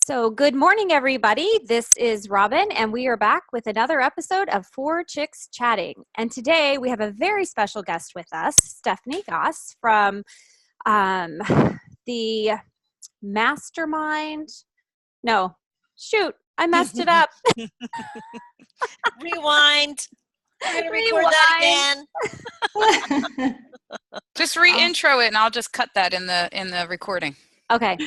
So good morning, everybody. This is Robin, and we are back with another episode of Four Chicks Chatting. And today we have a very special guest with us, Stefanie Gass from the Mastermind. No, shoot, I messed it up. Rewind. We're going to record that again. Just re-intro it, and I'll just cut that in the recording. Okay.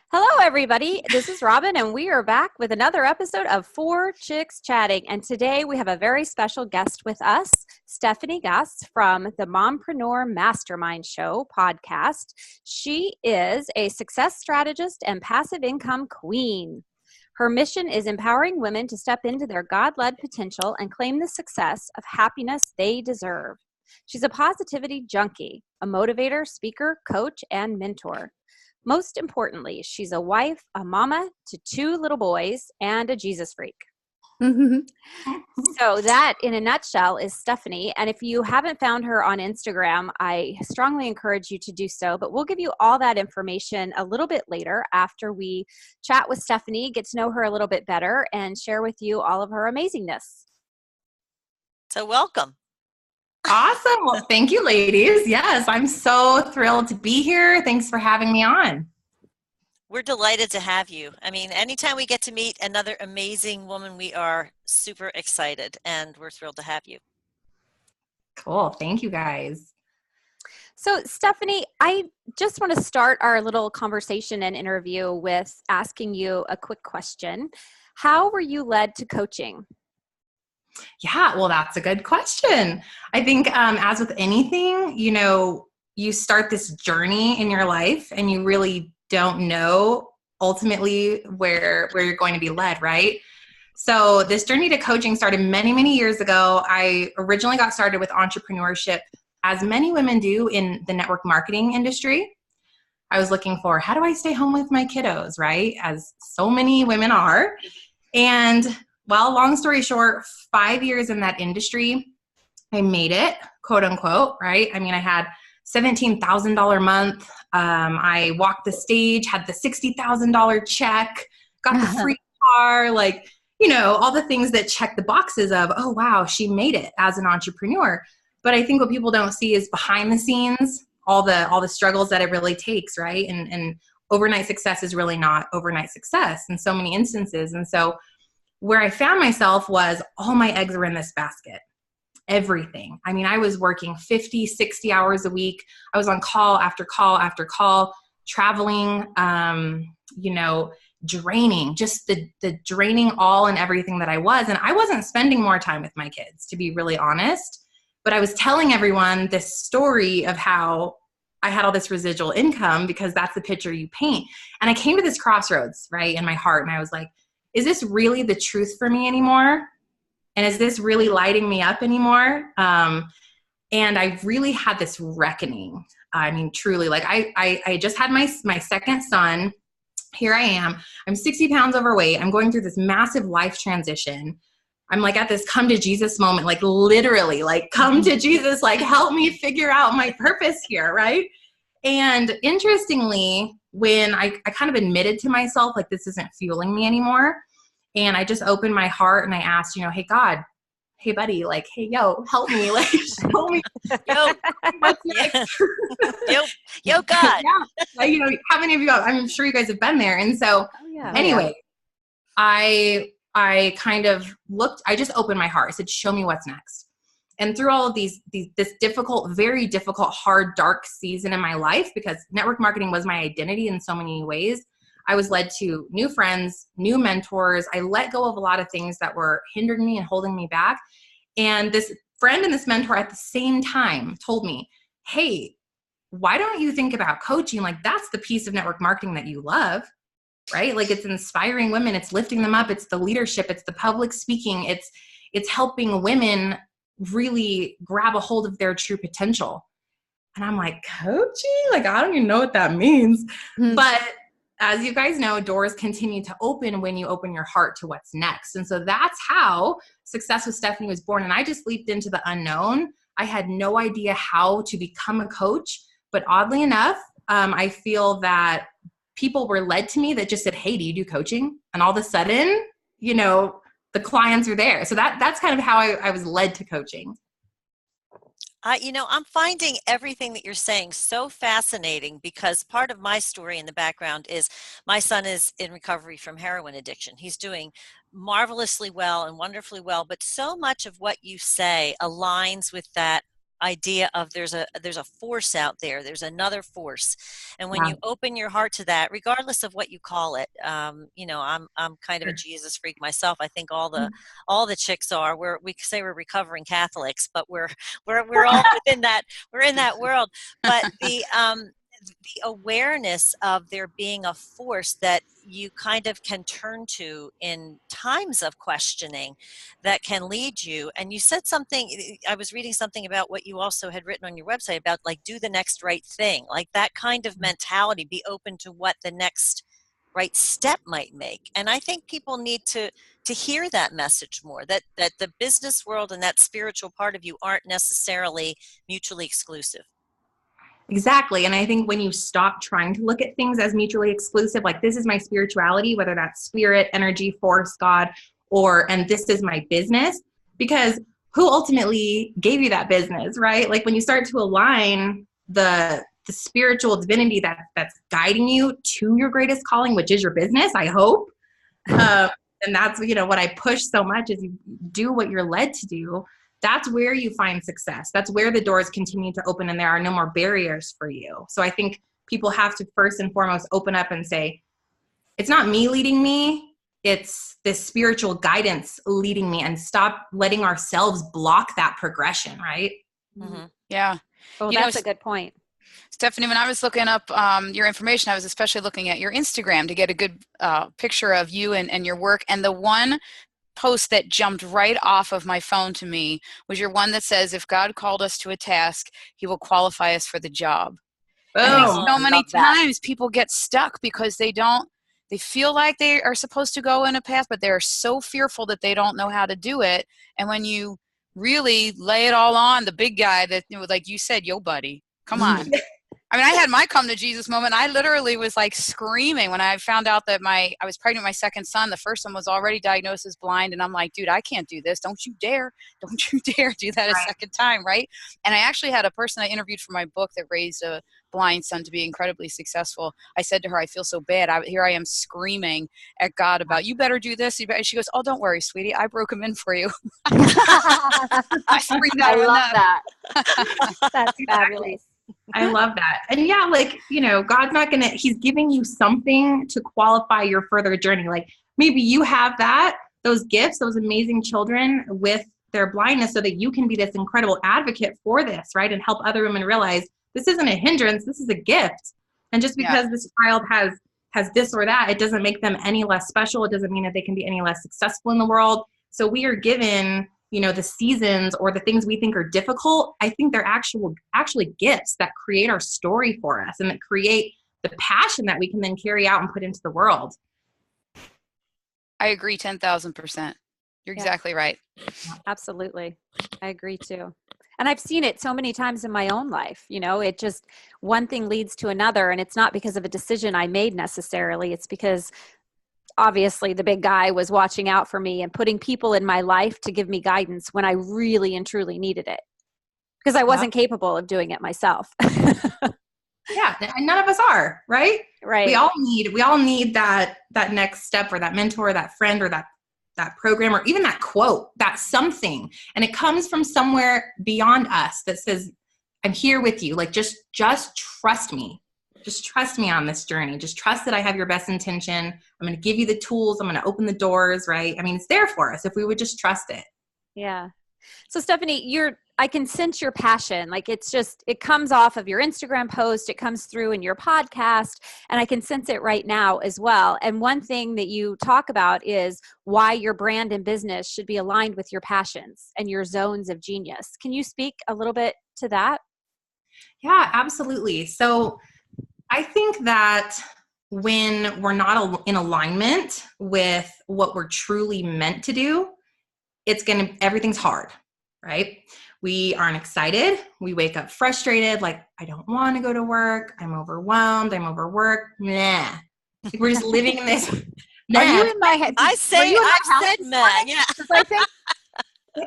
Hello, everybody. This is Robin, and we are back with another episode of Four Chicks Chatting. And today we have a very special guest with us, Stefanie Gass from the Mompreneur Mastermind Show podcast. She is a success strategist and passive income queen. Her mission is empowering women to step into their God-led potential and claim the success of happiness they deserve. She's a positivity junkie, a motivator, speaker, coach, and mentor. Most importantly, she's a wife, a mama to 2 little boys, and a Jesus freak. So that, in a nutshell, is Stefanie. And if you haven't found her on Instagram, I strongly encourage you to do so. But we'll give you all that information a little bit later after we chat with Stefanie, get to know her a little bit better, and share with you all of her amazingness. So welcome. Awesome. Well, thank you, ladies. Yes, I'm so thrilled to be here. Thanks for having me on. We're delighted to have you. I mean, anytime we get to meet another amazing woman, we are super excited, and we're thrilled to have you. Cool. Thank you, guys. So, Stefanie, I just want to start our little conversation and interview with asking you a quick question. How were you led to coaching? Yeah, well, that's a good question. I think as with anything, you start this journey in your life and you really don't know ultimately where you're going to be led, right? So this journey to coaching started many, many years ago. I originally got started with entrepreneurship, as many women do in the network marketing industry. I was looking for, how do I stay home with my kiddos, right? As so many women are. And well, long story short, 5 years in that industry, I made it, quote unquote, right? I mean, I had $17,000 a month. I walked the stage, had the $60,000 check, got the free car, all the things that check the boxes of, oh, wow, she made it as an entrepreneur. But I think what people don't see is behind the scenes, all the struggles that it really takes, right? And overnight success is really not overnight success in so many instances. And so where I found myself was all my eggs were in this basket. Everything. I mean, I was working 50, 60 hours a week. I was on call after call after call, traveling, draining, just the draining all and everything that I was. And I wasn't spending more time with my kids, to be really honest. But I was telling everyone this story of how I had all this residual income because that's the picture you paint. And I came to this crossroads, right, in my heart. And I was like, is this really the truth for me anymore? And is this really lighting me up anymore? And I really had this reckoning. I mean, truly, I just had my second son. Here I am. I'm 60 pounds overweight. I'm going through this massive life transition. I'm at this come to Jesus moment, literally, come to Jesus, help me figure out my purpose here, right? And interestingly, when I kind of admitted to myself, this isn't fueling me anymore. And I just opened my heart and I asked, hey, God, hey, buddy, hey, yo, help me, show me, what's next? Yo, God. Yeah. How many of you, I'm sure you guys have been there. And so anyway, I kind of looked, I just opened my heart. I said, show me what's next. And through all of this difficult, very difficult, hard, dark season in my life, because network marketing was my identity in so many ways, I was led to new friends, new mentors. I let go of a lot of things that were hindering me and holding me back. And this friend and this mentor at the same time told me, hey, why don't you think about coaching? That's the piece of network marketing that you love, right? It's inspiring women. It's lifting them up. It's the leadership. It's the public speaking. It's helping women really grab a hold of their true potential. And I'm like, coaching? I don't even know what that means. Mm-hmm. But as you guys know, doors continue to open when you open your heart to what's next. And so that's how Success with Stefanie was born. And I just leaped into the unknown. I had no idea how to become a coach. But oddly enough, I feel that people were led to me that just said, hey, do you do coaching? And all of a sudden, you know, the clients are there. So that's kind of how I was led to coaching. I'm finding everything that you're saying so fascinating, because part of my story in the background is my son is in recovery from heroin addiction. He's doing marvelously well and wonderfully well, but so much of what you say aligns with that idea of there's a force out there, there's another force, and when you open your heart to that, regardless of what you call it, I'm kind of a Jesus freak myself. I think all the chicks are, we say we're recovering Catholics, but we're all within that, we're in that world. But the awareness of there being a force that you kind of can turn to in times of questioning that can lead you. And you said something, I was reading something about what you also had written on your website about, like, do the next right thing, like that kind of mentality, be open to what the next right step might make. And I think people need to hear that message more, that the business world and that spiritual part of you aren't necessarily mutually exclusive. Exactly. And I think when you stop trying to look at things as mutually exclusive, like this is my spirituality, whether that's spirit, energy, force, God, and this is my business, because who ultimately gave you that business, right? Like when you start to align the spiritual divinity that's guiding you to your greatest calling, which is your business, I hope. And that's, what I push so much is you do what you're led to do. That's where you find success. That's where the doors continue to open and there are no more barriers for you. So I think people have to first and foremost open up and say, it's not me leading me, it's this spiritual guidance leading me, and stop letting ourselves block that progression, right? Mm-hmm. Yeah. Oh, that's a good point. Stefanie, when I was looking up your information, I was especially looking at your Instagram to get a good picture of you and your work. And the one post that jumped right off of my phone to me was your one that says, if God called us to a task, he will qualify us for the job. I think so many times people get stuck because they feel like they are supposed to go in a path, but they're so fearful that they don't know how to do it. And when you really lay it all on the big guy that, like you said, yo buddy, come on. I mean, I had my come to Jesus moment. I literally was like screaming when I found out that I was pregnant with my second son. The first one was already diagnosed as blind. And I'm like, dude, I can't do this. Don't you dare do that a second time. Right. And I actually had a person I interviewed for my book that raised a blind son to be incredibly successful. I said to her, I feel so bad. Here I am screaming at God about, you better do this. And she goes, oh, don't worry, sweetie. I broke him in for you. I screamed at him. I love that. That's fabulous. I love that. And yeah, like, God's not he's giving you something to qualify your further journey. Like maybe you have those gifts, those amazing children with their blindness, so that you can be this incredible advocate for this, right? And help other women realize this isn't a hindrance, this is a gift. And just because this child has this or that, it doesn't make them any less special. It doesn't mean that they can be any less successful in the world. So we are given the seasons or the things we think are difficult. I think they're actually gifts that create our story for us and that create the passion that we can then carry out and put into the world. I agree 10,000%. You're exactly right. Absolutely. I agree too. And I've seen it so many times in my own life. It just, one thing leads to another, and it's not because of a decision I made necessarily. It's because obviously the big guy was watching out for me and putting people in my life to give me guidance when I really and truly needed it, because I wasn't capable of doing it myself. Yeah. And none of us are, right? Right. We all need that next step, or that mentor, or that friend, or that program, or even that quote, that something. And it comes from somewhere beyond us that says, I'm here with you. Like, just trust me. Just trust me on this journey. Just trust that I have your best intention. I'm going to give you the tools. I'm going to open the doors, right? I mean, it's there for us if we would just trust it. Yeah. So Stefanie, I can sense your passion. Like it comes off of your Instagram post. It comes through in your podcast, and I can sense it right now as well. And one thing that you talk about is why your brand and business should be aligned with your passions and your zones of genius. Can you speak a little bit to that? Yeah, absolutely. So I think that when we're not in alignment with what we're truly meant to do, everything's hard, right? We aren't excited. We wake up frustrated, like, I don't want to go to work. I'm overwhelmed. I'm overworked. Nah. We're just living in this. Are you in my head? I Were say, you in my I house said this meh, morning? yeah. 'Cause I think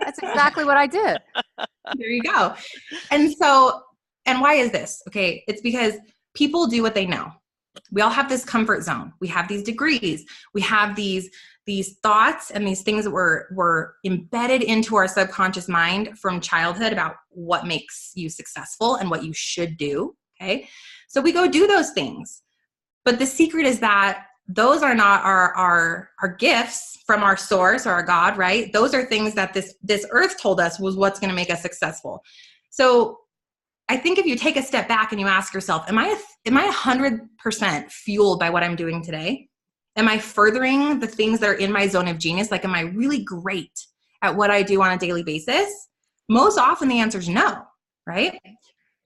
that's exactly what I did. There you go. And so, and why is this? Okay. It's because people do what they know. We all have this comfort zone. We have these degrees. We have these thoughts and these things that were embedded into our subconscious mind from childhood about what makes you successful and what you should do. Okay. So we go do those things. But the secret is that those are not our gifts from our source or our God, right? Those are things that this earth told us was what's going to make us successful. So I think if you take a step back and you ask yourself, am I 100% fueled by what I'm doing today? Am I furthering the things that are in my zone of genius? Like, am I really great at what I do on a daily basis? Most often the answer is no, right?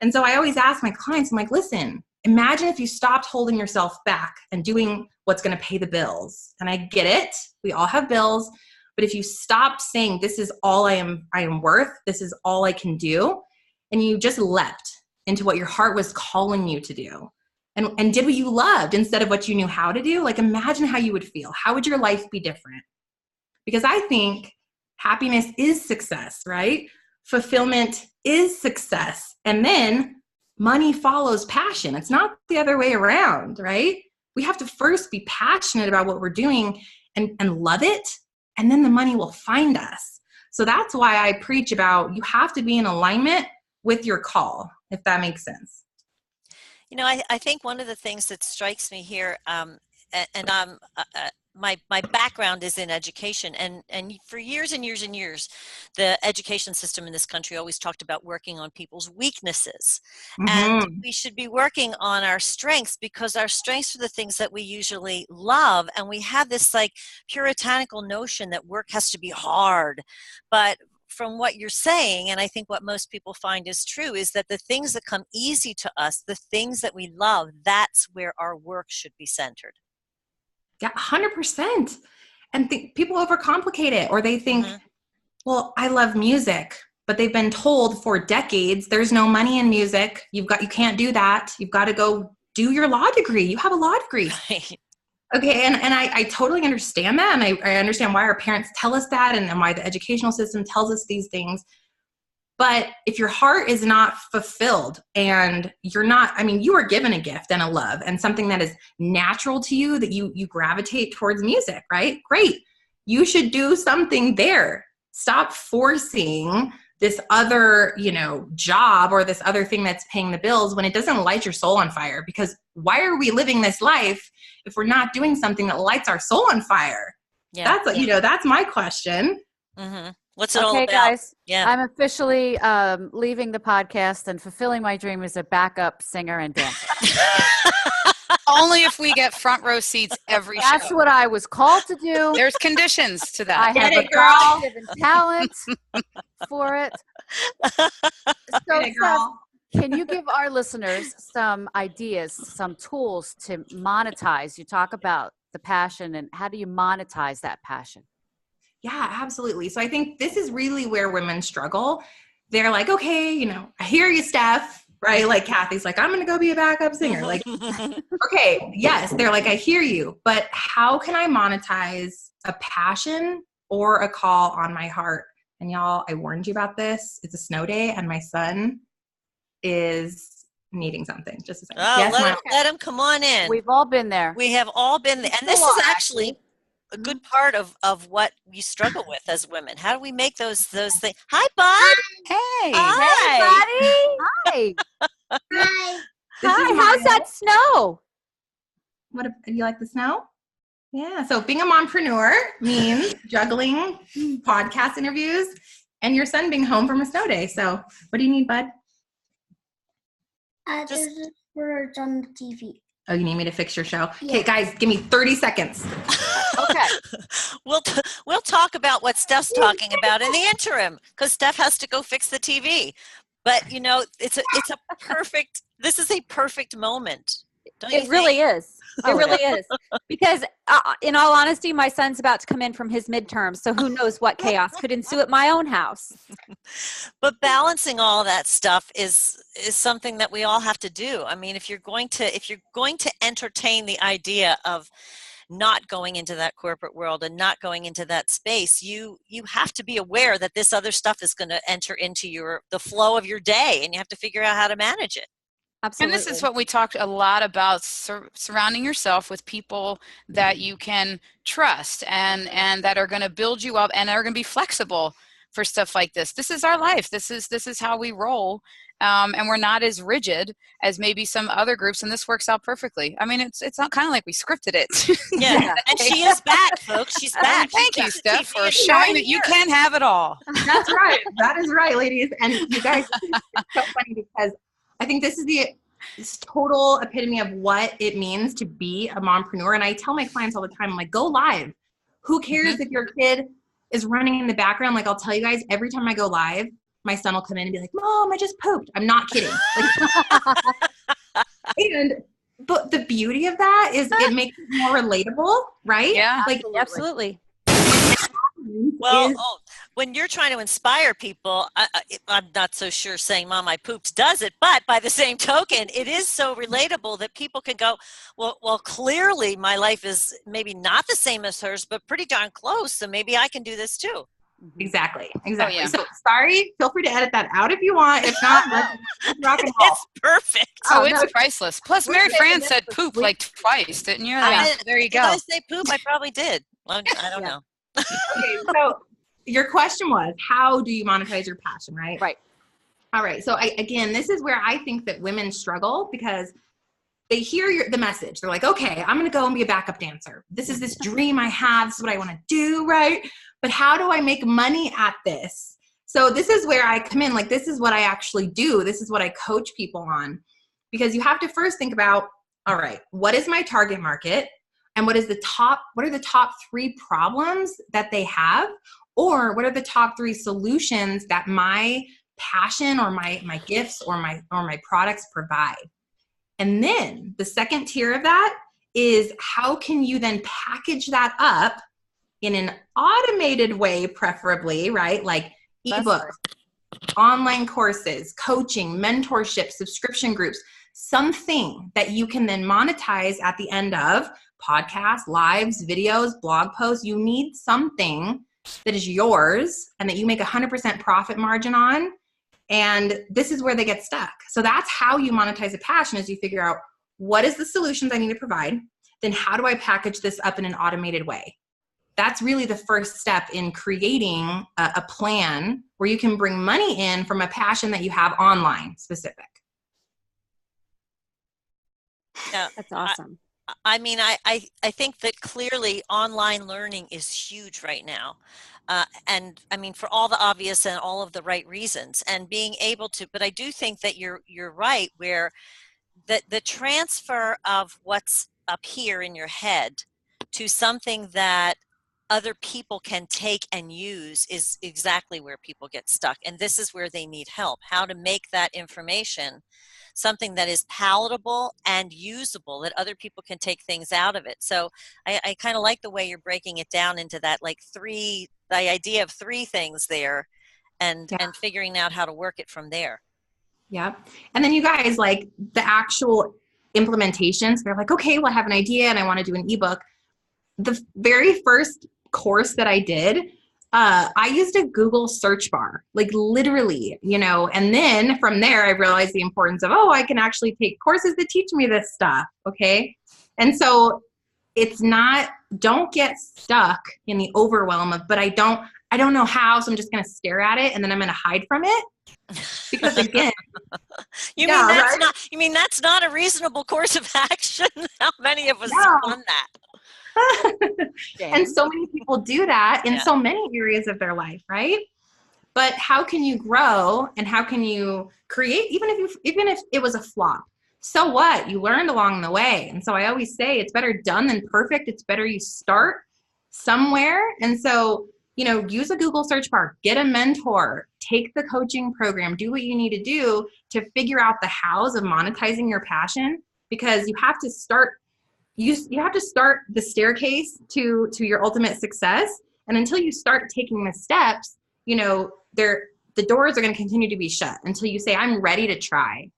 And so I always ask my clients, I'm like, listen, imagine if you stopped holding yourself back and doing what's going to pay the bills. And I get it. We all have bills. But if you stop saying, this is all I am worth, this is all I can do, and you just leapt into what your heart was calling you to do and did what you loved instead of what you knew how to do, like, imagine how you would feel. How would your life be different? Because I think happiness is success, right? Fulfillment is success. And then money follows passion. It's not the other way around, right? We have to first be passionate about what we're doing and love it. And then the money will find us. So that's why I preach about you have to be in alignment with your call, if that makes sense. You know, I think one of the things that strikes me here, and I'm my background is in education, and for years and years and years, the education system in this country always talked about working on people's weaknesses, and we should be working on our strengths, because our strengths are the things that we usually love, and we have this like puritanical notion that work has to be hard, but from what you're saying, and I think what most people find is true, is that the things that come easy to us, the things that we love, that's where our work should be centered. Yeah, 100%. And people overcomplicate it, or they think, well, I love music, but they've been told for decades, there's no money in music. You can't do that. You've got to go do your law degree. You have a law degree. Right. Okay. And I totally understand that. And I understand why our parents tell us that and why the educational system tells us these things. But if your heart is not fulfilled and you're not, I mean, you are given a gift and a love and something that is natural to you, that you gravitate towards music, right? Great. You should do something there. Stop forcing this other, job or this other thing that's paying the bills when it doesn't light your soul on fire. Because why are we living this life if we're not doing something that lights our soul on fire? Yeah. That's my question. Mm-hmm. What's it all about? Guys, yeah. I'm officially leaving the podcast and fulfilling my dream as a backup singer and dancer. Only if we get front row seats every show. That's what I was called to do. There's conditions to that. I have a God-given talent for it. So, Steph, can you give our listeners some ideas, some tools to monetize? You talk about the passion, and how do you monetize that passion? Yeah, absolutely. So I think this is really where women struggle. They're like, okay, I hear you, Steph, right? Like Kathy's like, I'm going to go be a backup singer. Like, okay, yes. They're like, I hear you, but how can I monetize a passion or a call on my heart? And y'all, I warned you about this. It's a snow day and my son is needing something. Just a second. Oh, Yes, let him come on in. We've all been there. We have all been there. And this is actually a good part of what we struggle with as women. How do we make those things? Hi, bud. Hey. Hey, buddy. Hi. Hi. Hi. How's that snow? Do you like the snow? Yeah. So being a mompreneur means juggling podcast interviews and your son being home from a snow day. So what do you need, bud? Just words on the TV. Oh, you need me to fix your show? Yeah. Okay, guys, give me 30 seconds. Okay. We'll talk about what Steph's talking about in the interim, because Steph has to go fix the TV. But this is a perfect moment. Don't you It really think? is. It really is. Because in all honesty, my son's about to come in from his midterms. So who knows what chaos could ensue at my own house. But balancing all that stuff is something that we all have to do. I mean, if you're going to entertain the idea of not going into that corporate world and not going into that space, you have to be aware that this other stuff is going to enter into the flow of your day, and you have to figure out how to manage it. Absolutely. And this is what we talked a lot about, surrounding yourself with people that you can trust and that are going to build you up and are going to be flexible for stuff like this. This is our life. This is how we roll. And we're not as rigid as maybe some other groups, and this works out perfectly. I mean, it's not kind of like we scripted it. Yeah, and she is back, folks. She's back. Thank you, Steph, for showing that you can have it all. That's right. That is right, ladies. And you guys, it's so funny because I think this is this total epitome of what it means to be a mompreneur. And I tell my clients all the time, I'm like, go live. Who cares if your kid is running in the background? Like, I'll tell you guys, every time I go live, my son will come in and be like, Mom, I just pooped. I'm not kidding. But the beauty of that is it makes it more relatable, right? Yeah. Like, Absolutely. Well, when you're trying to inspire people, I'm not so sure saying "Mom, I pooped" does it, but by the same token, it is so relatable that people can go, well, clearly my life is maybe not the same as hers, but pretty darn close, so maybe I can do this too. Exactly. Oh, yeah. So sorry, feel free to edit that out if you want. If not, let's rock and roll. It's perfect. Oh, it's priceless. Plus, Mary Fran said poop like twice, didn't you? There you Did go. I say poop? I probably did. I don't know. Okay, so your question was, how do you monetize your passion, right? Right. All right. So again, this is where I think that women struggle because they hear the message. They're like, okay, I'm going to go and be a backup dancer. This is this dream I have. This is what I want to do, right? But how do I make money at this? So this is where I come in. Like, this is what I actually do. This is what I coach people on. Because you have to first think about, all right, what is my target market? And what are the top 3 problems that they have? Or what are the top 3 solutions that my passion or my gifts or my products provide? And then the second tier of that is, how can you then package that up in an automated way, preferably, right? Like ebooks, online courses, coaching, mentorship, subscription groups, something that you can then monetize at the end of podcasts, lives, videos, blog posts. You need something that is yours and that you make 100% profit margin on. And this is where they get stuck. So that's how you monetize a passion, is you figure out, what is the solutions I need to provide? Then how do I package this up in an automated way? That's really the first step in creating a plan where you can bring money in from a passion that you have online specific. Yeah, That's awesome. I mean, I think that clearly online learning is huge right now. And I mean, for all the obvious and all of the right reasons, and being able to, but I do think that you're right, where the transfer of what's up here in your head to something that other people can take and use is exactly where people get stuck. And this is where they need help, how to make that information something that is palatable and usable, that other people can take things out of it. So I kind of like the way you're breaking it down into that, like the idea of 3 things there, and figuring out how to work it from there. Yeah. And then you guys, like the actual implementations, they're like, okay, well, I have an idea and I want to do an ebook. The very first course that I did, I used a Google search bar, like literally, and then from there I realized the importance of, I can actually take courses that teach me this stuff. Okay. And so it's not, don't get stuck in the overwhelm of, but I don't know how, so I'm just going to stare at it and then I'm going to hide from it. Because again, you mean that's not a reasonable course of action? How many of us have done that? And so many people do that in so many areas of their life, right? But how can you grow and how can you create, even if it was a flop? So what? You learned along the way. And so I always say, it's better done than perfect. It's better you start somewhere. And so, use a Google search bar, get a mentor, take the coaching program, do what you need to do to figure out the hows of monetizing your passion. because you have to start the staircase to your ultimate success. And until you start taking the steps, the doors are going to continue to be shut until you say, I'm ready to try,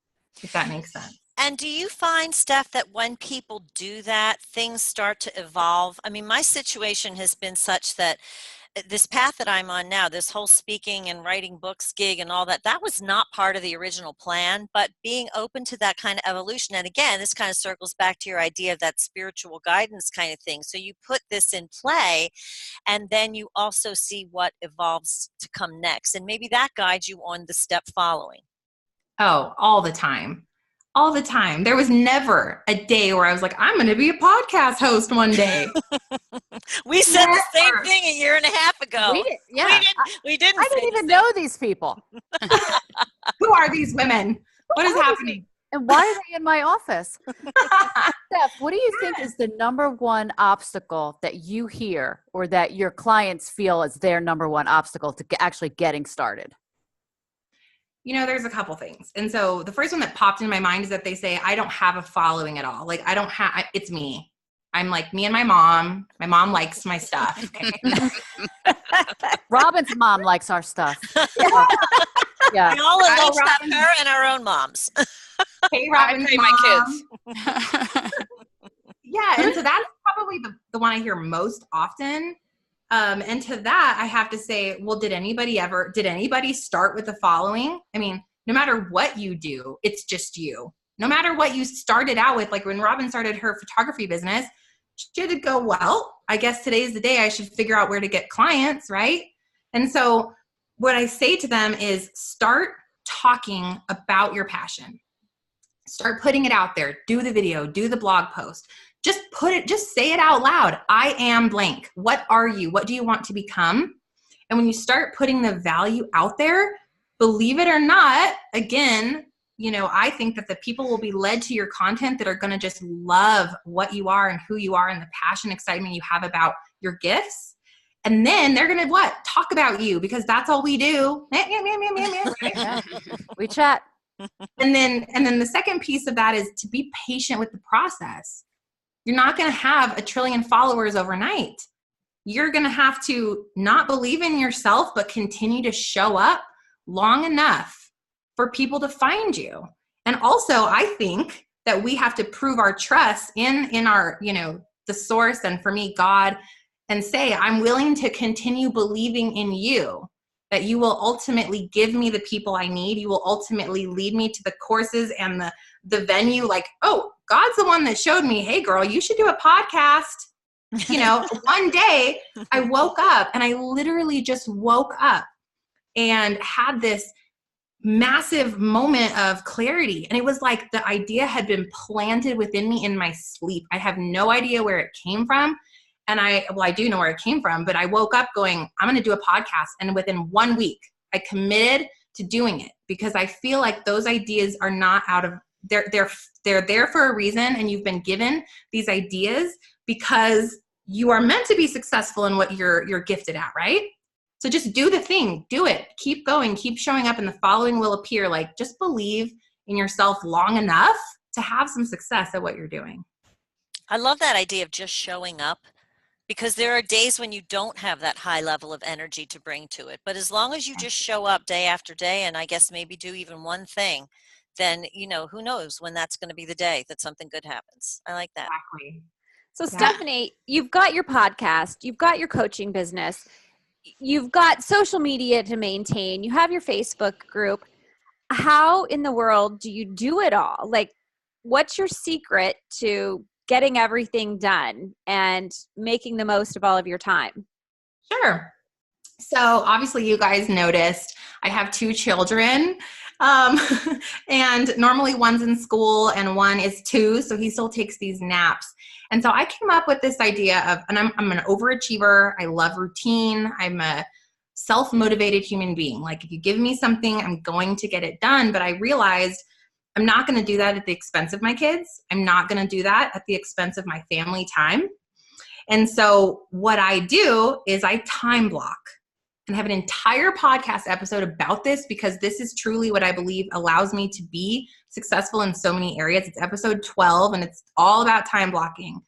if that makes sense. And do you find, Steph, that when people do that, things start to evolve? I mean, my situation has been such that this path that I'm on now, this whole speaking and writing books gig and all that, that was not part of the original plan, but being open to that kind of evolution. And again, this kind of circles back to your idea of that spiritual guidance kind of thing. So you put this in play, and then you also see what evolves to come next. And maybe that guides you on the step following. Oh, all the time. All the time. There was never a day where I was like, I'm going to be a podcast host one day. We said the same thing a year and a half ago. We didn't. I didn't even know these people. Who are these women? What is happening? And why are they in my office? Steph, what do you think is the number one obstacle that you hear or that your clients feel is their number one obstacle to actually getting started? There's a couple things. And so the first one that popped in my mind is that they say, I don't have a following at all. Like, it's me. I'm like me and my mom. My mom likes my stuff. Robin's mom likes our stuff. Yeah. We all love her and our own moms. Hey, Robin's I mom. my kids. Yeah. And so that's probably the one I hear most often. And to that, I have to say, well, did anybody start with the following? I mean, no matter what you do, it's just you. No matter what you started out with, like when Robin started her photography business, she had to go, well, I guess today's the day I should figure out where to get clients, right? And so what I say to them is start talking about your passion. Start putting it out there. Do the video, do the blog post. Just say it out loud. I am blank. What are you? What do you want to become? And when you start putting the value out there, believe it or not, again, I think that the people will be led to your content that are going to just love what you are and who you are and the passion, excitement you have about your gifts. And then they're going to talk about you, because that's all we do. Right? We chat. And then the second piece of that is to be patient with the process. You're not going to have 1 trillion followers overnight. You're going to have to not believe in yourself, but continue to show up long enough for people to find you. And also, I think that we have to prove our trust in our, the source, and for me, God, and say, I'm willing to continue believing in you, that you will ultimately give me the people I need. You will ultimately lead me to the courses and the venue. Like, oh, God's the one that showed me, hey girl, you should do a podcast. One day I woke up, and I literally just woke up and had this massive moment of clarity. And it was like the idea had been planted within me in my sleep. I have no idea where it came from. And I do know where it came from, but I woke up going, I'm going to do a podcast. And within 1 week, I committed to doing it, because I feel like those ideas are not they're there for a reason. And you've been given these ideas because you are meant to be successful in what you're gifted at, right? So just do the thing, do it, keep going, keep showing up, and the following will appear. Like, just believe in yourself long enough to have some success at what you're doing. I love that idea of just showing up, because there are days when you don't have that high level of energy to bring to it. But as long as you just show up day after day, and I guess maybe do even one thing, then, who knows when that's going to be the day that something good happens. I like that. Exactly. So Stefanie, you've got your podcast, you've got your coaching business, you've got social media to maintain, you have your Facebook group. How in the world do you do it all? Like, what's your secret to getting everything done and making the most of all of your time? Sure. So obviously you guys noticed I have 2 children, and normally one's in school and one is 2. So he still takes these naps. And so I came up with this idea of, and I'm an overachiever. I love routine. I'm a self-motivated human being. Like, if you give me something, I'm going to get it done. But I realized I'm not going to do that at the expense of my kids. I'm not going to do that at the expense of my family time. And so what I do is I time block. and I have an entire podcast episode about this because this is truly what I believe allows me to be successful in so many areas. It's episode 12 and it's all about time blocking.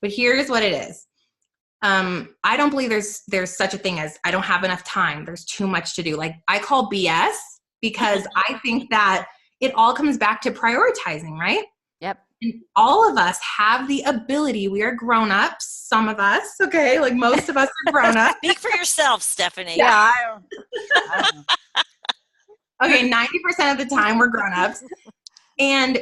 But here's what it is. I don't believe there's such a thing as I don't have enough time. There's too much to do. Like I call BS because I think that it all comes back to prioritizing, right? Yep. And all of us have the ability. We are grown-ups, some of us, okay? Like most of us are grown-ups. Speak for yourself, Stefanie. Yeah. I don't know. Okay, 90% of the time we're grown-ups. And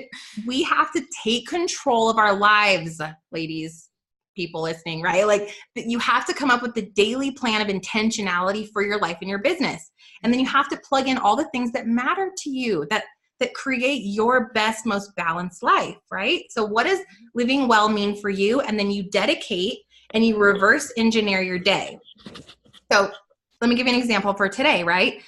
we have to take control of our lives, ladies, people listening, right? Like you have to come up with the daily plan of intentionality for your life and your business. And then you have to plug in all the things that matter to you, that create your best, most balanced life, right? So what does living well mean for you? And then you dedicate and you reverse engineer your day. So let me give you an example for today, right?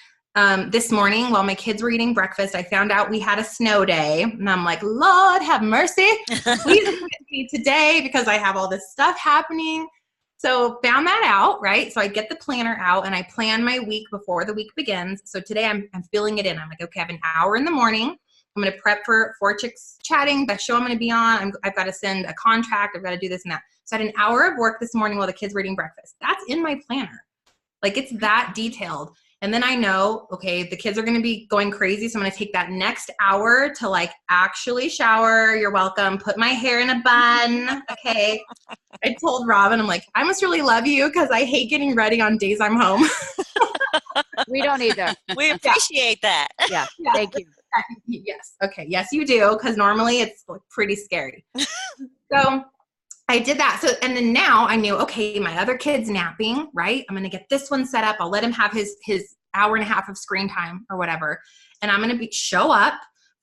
This morning while my kids were eating breakfast, I found out we had a snow day. And I'm like, Lord, have mercy. Please visit me today because I have all this stuff happening. So found that out, right? So I get the planner out and I plan my week before the week begins. So today I'm filling it in. I'm like, okay, I have an hour in the morning. I'm going to prep for 4 Chicks Chatting, the show I'm going to be on. I've got to send a contract. I've got to do this and that. So I had an hour of work this morning while the kids were eating breakfast. That's in my planner. Like it's that detailed. And then I know, okay, the kids are going to be going crazy. So I'm going to take that next hour to like actually shower. You're welcome. Put my hair in a bun. Okay. I told Robin, I'm like, I must really love you because I hate getting ready on days I'm home. We don't either. We appreciate that. Yeah. Yeah. Thank you. Yes. Okay. Yes, you do. Because normally it's pretty scary. So I did that. So, and then now I knew, okay, my other kid's napping, right? I'm going to get this one set up. I'll let him have his hour and a half of screen time or whatever. And I'm going to show up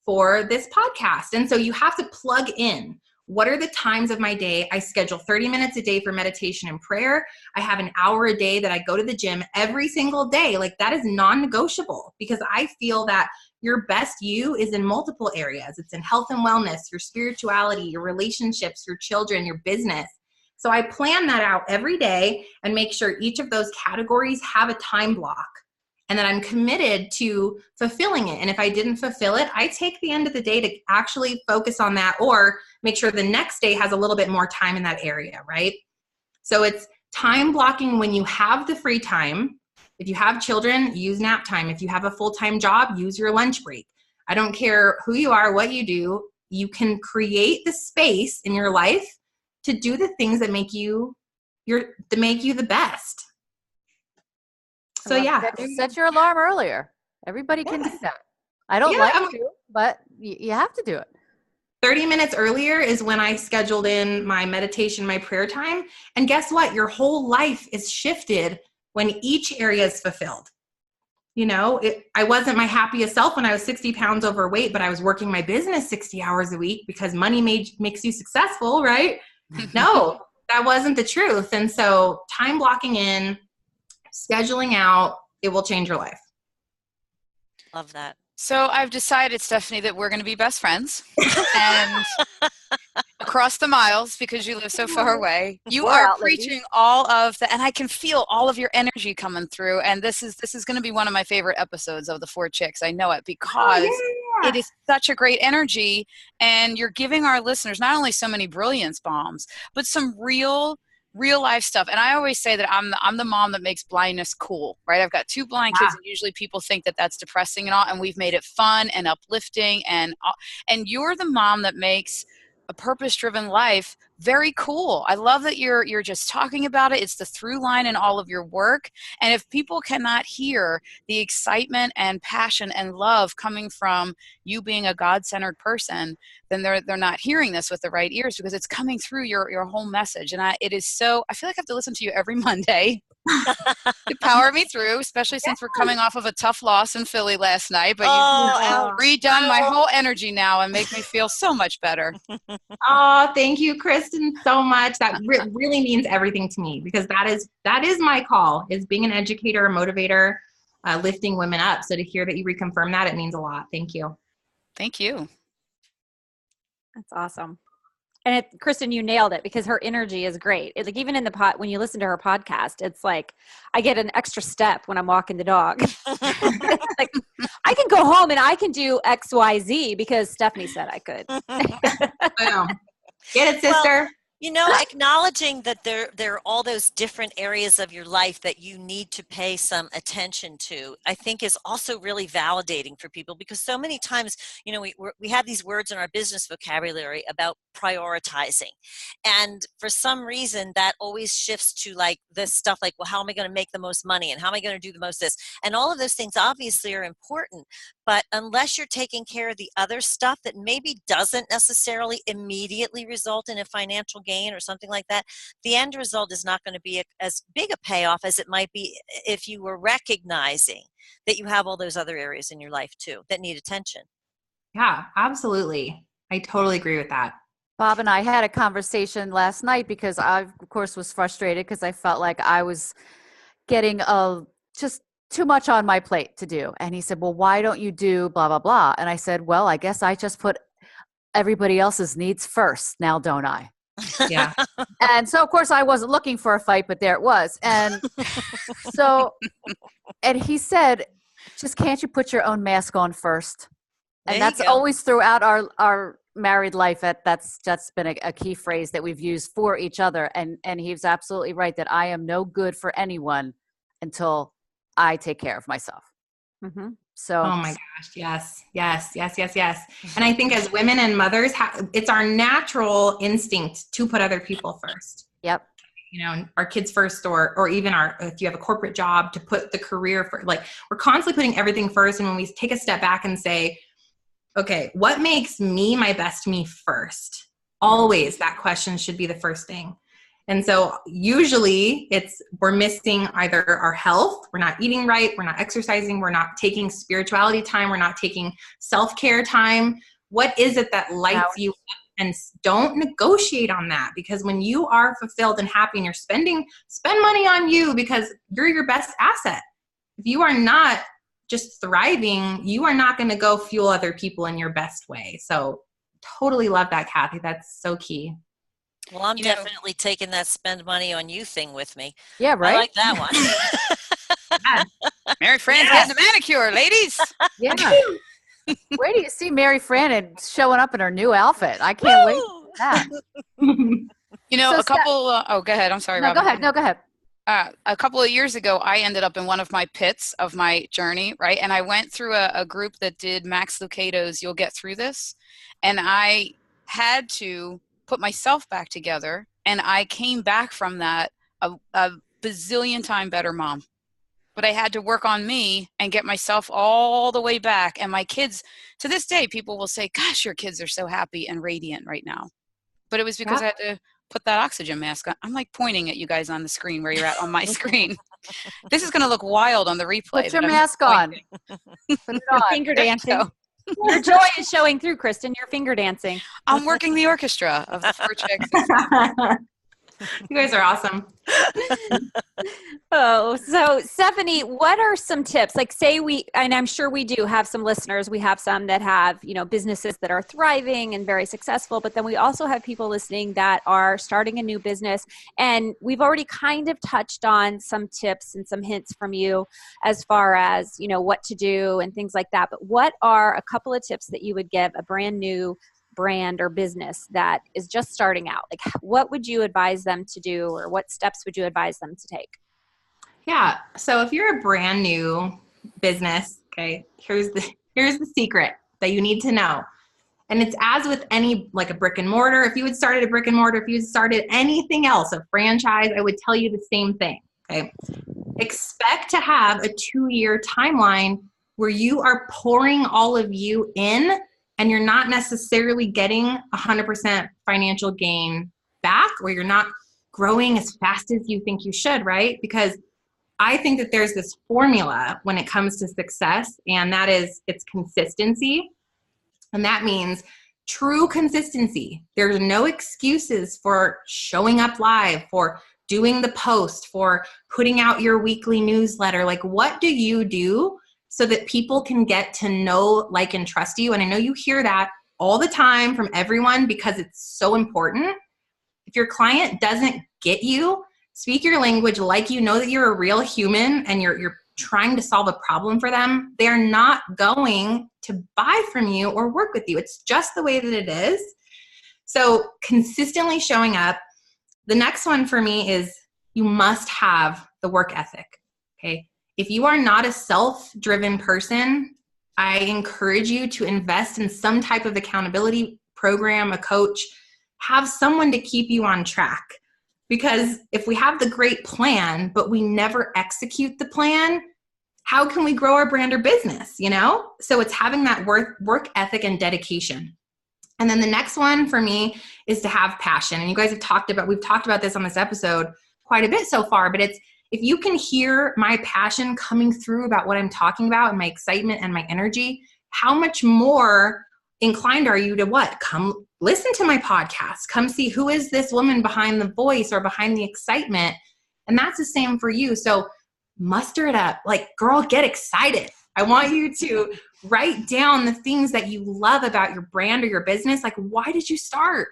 for this podcast. And so you have to plug in. What are the times of my day? I schedule 30 minutes a day for meditation and prayer. I have an hour a day that I go to the gym every single day. Like that is non-negotiable because I feel that your best you is in multiple areas. It's in health and wellness, your spirituality, your relationships, your children, your business. So I plan that out every day and make sure each of those categories have a time block and that I'm committed to fulfilling it. And if I didn't fulfill it, I take the end of the day to actually focus on that or make sure the next day has a little bit more time in that area, right? So it's time blocking when you have the free time. If you have children, use nap time. If you have a full-time job, use your lunch break. I don't care who you are, what you do. You can create the space in your life to do the things that make you the best. So yeah. Set your alarm earlier. Everybody can do that. I don't like to, but you have to do it. 30 minutes earlier is when I scheduled in my meditation, my prayer time. And guess what? Your whole life is shifted when each area is fulfilled. You know, I wasn't my happiest self when I was 60 pounds overweight, but I was working my business 60 hours a week because money makes you successful, right? No, that wasn't the truth. And so time blocking in, scheduling out, it will change your life. Love that. So I've decided, Stefanie, that we're going to be best friends and across the miles because you live so far away. You are preaching all of the, and I can feel all of your energy coming through. And this is going to be one of my favorite episodes of the 4 Chicks. I know it because it is such a great energy, and you're giving our listeners not only so many brilliance bombs, but some real life stuff. And I always say that I'm the mom that makes blindness cool, right? I've got 2 blind kids, and usually people think that that's depressing and all, and we've made it fun and uplifting, and you're the mom that makes a purpose-driven life very cool. I love that you're just talking about it. It's the through line in all of your work. And if people cannot hear the excitement and passion and love coming from you being a God-centered person, then they're not hearing this with the right ears because it's coming through your whole message. And I feel like I have to listen to you every Monday to power me through, especially since we're coming off of a tough loss in Philly last night. But you've redone my whole energy now and make me feel so much better. Oh, thank you, Kristen, so much. That really means everything to me because that is my call, is being an educator, a motivator, lifting women up. So to hear that you reconfirm that, it means a lot. Thank you. Thank you. That's awesome. And Kristen, you nailed it because her energy is great. It's like even in the when you listen to her podcast, it's like I get an extra step when I'm walking the dog. Like I can go home and I can do X, Y, Z because Stefanie said I could. Boom. Get it, sister. Well, acknowledging that there are all those different areas of your life that you need to pay some attention to, I think is also really validating for people, because so many times, we have these words in our business vocabulary about prioritizing. And for some reason that always shifts to like this stuff like, well, how am I going to make the most money? And how am I going to do the most this? And all of those things obviously are important, but unless you're taking care of the other stuff that maybe doesn't necessarily immediately result in a financial gain or something like that, the end result is not going to be as big a payoff as it might be if you were recognizing that you have all those other areas in your life too that need attention. Yeah, absolutely. I totally agree with that. Bob and I had a conversation last night because I, of course, was frustrated because I felt like I was getting just too much on my plate to do. And he said, well, why don't you do blah, blah, blah? And I said, well, I guess I just put everybody else's needs first now, don't I? Yeah. And so, of course, I wasn't looking for a fight, but there it was. And so, and he said, just can't you put your own mask on first? And that's always throughout our married life. That's been a key phrase that we've used for each other. And he's absolutely right that I am no good for anyone until I take care of myself. Mm-hmm. So, oh my gosh. Yes. And I think as women and mothers, it's our natural instinct to put other people first. Yep. Our kids first, or even if you have a corporate job, to put the career first. Like we're constantly putting everything first. And when we take a step back and say, okay, what makes me my best me first? Always that question should be the first thing. And so usually we're missing either our health, we're not eating right, we're not exercising, we're not taking spirituality time, we're not taking self-care time. What is it that lights you up? And don't negotiate on that, because when you are fulfilled and happy and you're spend money on you, because you're your best asset. If you are not just thriving, you are not going to go fuel other people in your best way. So totally love that, Kathy. That's so key. Well, I'm definitely taking that spend money on you thing with me. Yeah, right. I like that one. Yeah. Mary Fran's getting a manicure, ladies. Yeah. Wait till you see Mary Fran showing up in her new outfit. I can't wait for that. A couple. Go ahead. I'm sorry, no, Robin. Go ahead. No, go ahead. A couple of years ago, I ended up in one of my pits of my journey, right? And I went through a group that did Max Lucado's You'll Get Through This. And I had to put myself back together. And I came back from that a bazillion time better mom. But I had to work on me and get myself all the way back. And my kids, to this day, people will say, gosh, your kids are so happy and radiant right now. But it was because I had to put that oxygen mask on. I'm like pointing at you guys on the screen where you're at on my screen. This is going to look wild on the replay. Put your mask on. Put it on. Finger dancing. Your joy is showing through, Kristen. You're finger dancing. I'm working the orchestra of the 4 chicks. You guys are awesome. Oh, so Stefanie, what are some tips? Like and I'm sure we do have some listeners. We have some that have, businesses that are thriving and very successful, but then we also have people listening that are starting a new business. And we've already kind of touched on some tips and some hints from you as far as, what to do and things like that. But what are a couple of tips that you would give a brand new brand or business that is just starting out? Like, what would you advise them to do, or what steps would you advise them to take? Yeah. So if you're a brand new business, okay, here's the secret that you need to know. And it's as with any, like a brick and mortar. If you had started a brick and mortar, if you had started anything else, a franchise, I would tell you the same thing. Okay. Expect to have a 2-year timeline where you are pouring all of you in, and you're not necessarily getting 100% financial gain back, or you're not growing as fast as you think you should, right? Because I think that there's this formula when it comes to success, and that is it's consistency. And that means true consistency. There's no excuses for showing up live, for doing the post, for putting out your weekly newsletter. Like, what do you do so that people can get to know, like, and trust you? And I know you hear that all the time from everyone because it's so important. If your client doesn't get you, speak your language like you know that you're a real human and you're trying to solve a problem for them, they're not going to buy from you or work with you. It's just the way that it is. So consistently showing up. The next one for me is you must have the work ethic, okay? If you are not a self-driven person, I encourage you to invest in some type of accountability program, a coach, have someone to keep you on track. Because if we have the great plan, but we never execute the plan, how can we grow our brand or business, you know? So it's having that work ethic and dedication. And then the next one for me is to have passion. And you guys have we've talked about this on this episode quite a bit so far, but it's, if you can hear my passion coming through about what I'm talking about and my excitement and my energy, how much more inclined are you to what? Come listen to my podcast. Come see who is this woman behind the voice or behind the excitement. And that's the same for you. So muster it up. Like, girl, get excited. I want you to write down the things that you love about your brand or your business. Like, why did you start?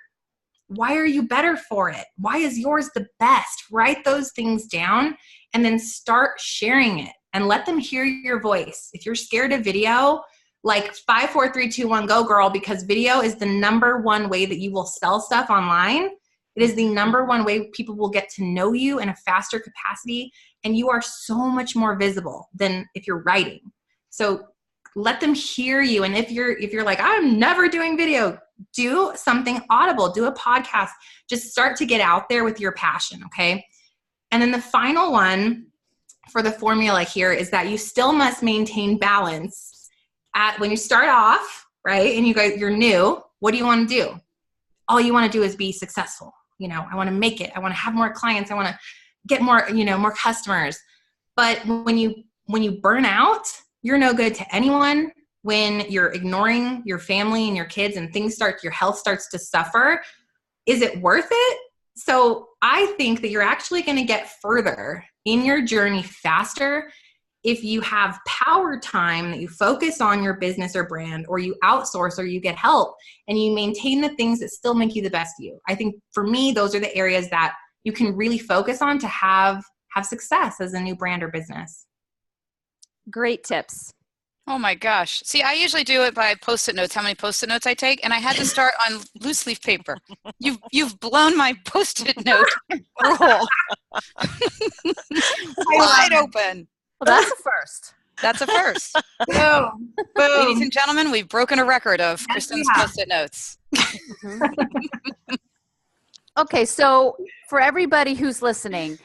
Why are you better for it? Why is yours the best? Write those things down and then start sharing it and let them hear your voice. If you're scared of video, like 5, 4, 3, 2, 1, go girl, because video is the number one way that you will sell stuff online. It is the number one way people will get to know you in a faster capacity, and you are so much more visible than if you're writing. So let them hear you. And if you're like, I'm never doing video, do something audible, do a podcast, just start to get out there with your passion. Okay. And then the final one for the formula here is that you still must maintain balance when you start off, right? And you're new, what do you want to do? All you want to do is be successful. You know, I want to make it. I want to have more clients. I want to get more, more customers. But when you burn out, you're no good to anyone. When you're ignoring your family and your kids and your health starts to suffer, is it worth it? So I think that you're actually going to get further in your journey faster if you have power time that you focus on your business or brand, or you outsource or you get help and you maintain the things that still make you the best you. I think for me, those are the areas that you can really focus on to have success as a new brand or business. Great tips. Oh my gosh. See, I usually do it by Post-it notes, how many Post-it notes I take, and I had to start on loose leaf paper. You've blown my Post-it note roll wide open. Well, that's a first. That's a first. Boom. Ladies and gentlemen, we've broken a record of Kristen's Post-it notes. Okay, so for everybody who's listening,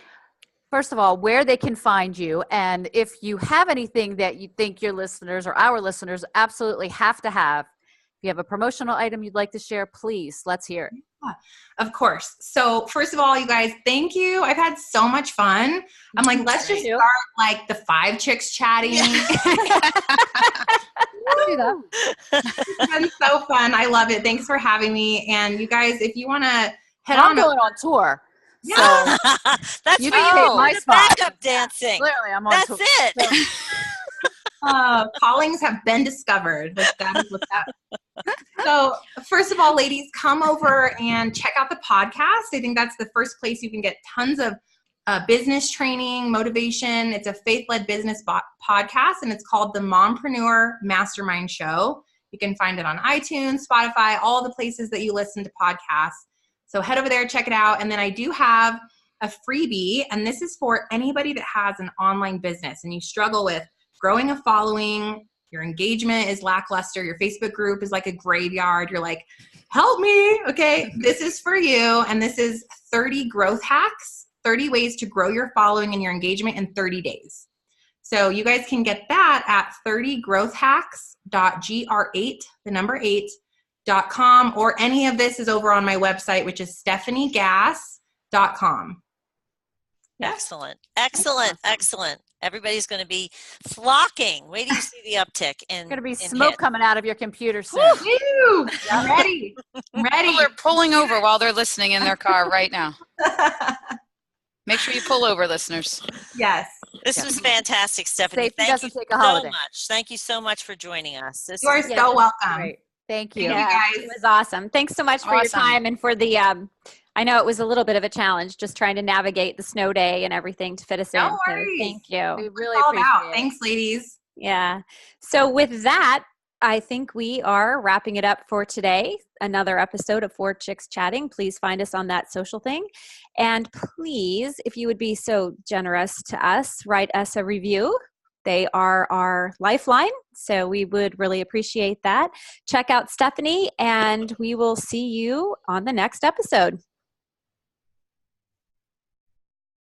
first of all, where they can find you, and if you have anything that you think your listeners or our listeners absolutely have to have, if you have a promotional item you'd like to share, please, let's hear it. Of course. So first of all, you guys, thank you. I've had so much fun. I'm like, let's just start like the 5 chicks chatting. Do that. It's been so fun. I love it. Thanks for having me. And you guys, if you want to head I'm on going on tour. Yeah. So That's you for you. can take my The spot. backup dancing. Clearly, I'm on That's tour. it. callings have been discovered. That is what's up. So first of all, ladies, come over and check out the podcast. I think that's the first place you can get tons of business training, motivation. It's a faith-led business podcast, and it's called the Mompreneur Mastermind Show. You can find it on iTunes, Spotify, all the places that you listen to podcasts. So head over there, check it out. And then I do have a freebie, and this is for anybody that has an online business and you struggle with growing a following, your engagement is lackluster, your Facebook group is like a graveyard, you're like, help me, okay? This is for you, and this is 30 growth hacks, 30 ways to grow your following and your engagement in 30 days. So you guys can get that at 30growthhacks.gr8.com, or any of this is over on my website, which is stephaniegass.com. Excellent. Excellent. Excellent. Everybody's going to be flocking. Wait till you see the uptick. There's going to be smoke coming out of your computer soon. Woo! I'm ready. I'm ready. People are pulling over while they're listening in their car right now. Make sure you pull over, listeners. Yes. This was fantastic, Stephanie. Safety Thank doesn't you take a holiday. so much. Thank you so much for joining us. You are so welcome. Great. Thank you. Thank you, guys. It was awesome. Thanks so much for your Awesome. time and for the, I know it was a little bit of a challenge just trying to navigate the snow day and everything to fit us in. No So worries. thank you. We really All appreciate about. it. Thanks, ladies. Yeah. So with that, I think we are wrapping it up for today. Another episode of 4 Chicks Chatting. Please find us on that social thing. And please, if you would be so generous to us, write us a review. They are our lifeline. So we would really appreciate that. Check out Stefanie, and we will see you on the next episode.